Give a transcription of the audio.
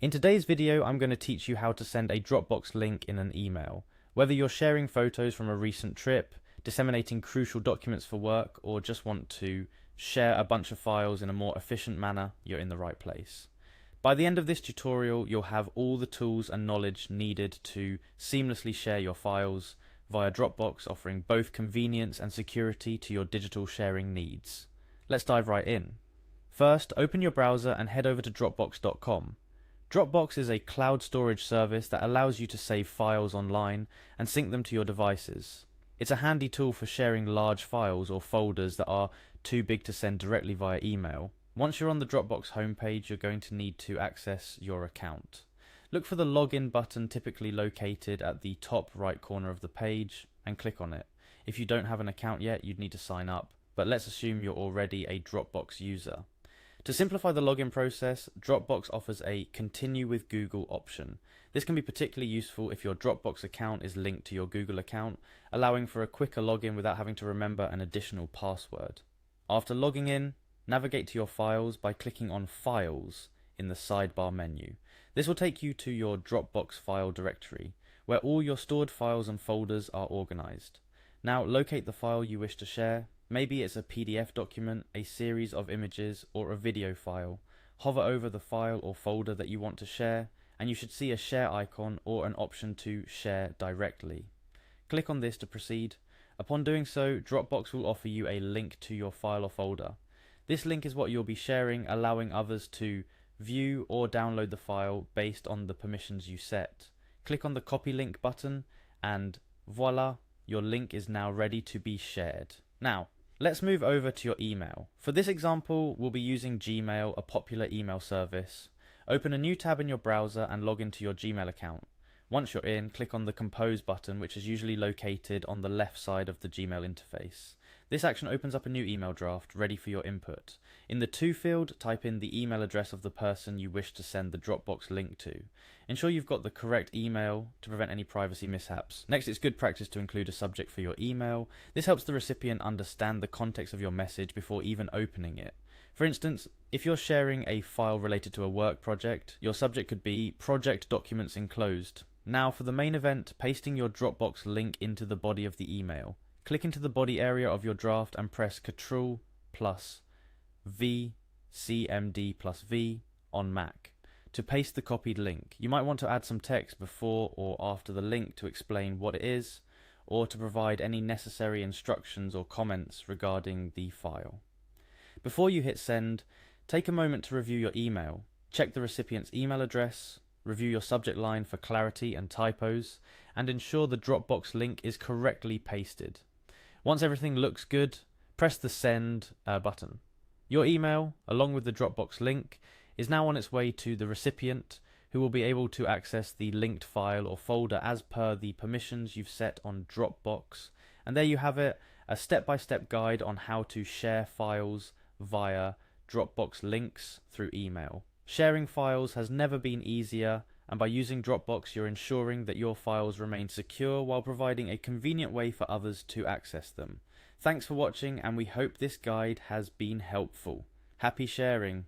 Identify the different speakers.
Speaker 1: In today's video, I'm going to teach you how to send a Dropbox link in an email. Whether you're sharing photos from a recent trip, disseminating crucial documents for work, or just want to share a bunch of files in a more efficient manner, you're in the right place. By the end of this tutorial, you'll have all the tools and knowledge needed to seamlessly share your files via Dropbox, offering both convenience and security to your digital sharing needs. Let's dive right in. First, open your browser and head over to Dropbox.com. Dropbox is a cloud storage service that allows you to save files online and sync them to your devices. It's a handy tool for sharing large files or folders that are too big to send directly via email. Once you're on the Dropbox homepage, you're going to need to access your account. Look for the login button typically located at the top right corner of the page and click on it. If you don't have an account yet, you'd need to sign up, but let's assume you're already a Dropbox user. To simplify the login process, Dropbox offers a Continue with Google option. This can be particularly useful if your Dropbox account is linked to your Google account, allowing for a quicker login without having to remember an additional password. After logging in, navigate to your files by clicking on Files in the sidebar menu. This will take you to your Dropbox file directory, where all your stored files and folders are organized. Now locate the file you wish to share. Maybe it's a PDF document, a series of images, or a video file. Hover over the file or folder that you want to share, and you should see a share icon or an option to share directly. Click on this to proceed. Upon doing so, Dropbox will offer you a link to your file or folder. This link is what you'll be sharing, allowing others to view or download the file based on the permissions you set. Click on the copy link button, and voila, your link is now ready to be shared. Now, let's move over to your email. For this example, we'll be using Gmail, a popular email service. Open a new tab in your browser and log into your Gmail account. Once you're in, click on the Compose button, which is usually located on the left side of the Gmail interface. This action opens up a new email draft, ready for your input. In the To field, type in the email address of the person you wish to send the Dropbox link to. Ensure you've got the correct email to prevent any privacy mishaps. Next, it's good practice to include a subject for your email. This helps the recipient understand the context of your message before even opening it. For instance, if you're sharing a file related to a work project, your subject could be Project Documents Enclosed. Now for the main event, pasting your Dropbox link into the body of the email. Click into the body area of your draft and press Ctrl plus V, CMD plus V on Mac to paste the copied link. You might want to add some text before or after the link to explain what it is, or to provide any necessary instructions or comments regarding the file. Before you hit send, take a moment to review your email. Check the recipient's email address, review your subject line for clarity and typos, and ensure the Dropbox link is correctly pasted. Once everything looks good, press the send button. Your email, along with the Dropbox link, is now on its way to the recipient, who will be able to access the linked file or folder as per the permissions you've set on Dropbox. And there you have it, a step-by-step guide on how to share files via Dropbox links through email. Sharing files has never been easier, and by using Dropbox you're ensuring that your files remain secure while providing a convenient way for others to access them. Thanks for watching, and we hope this guide has been helpful. Happy sharing!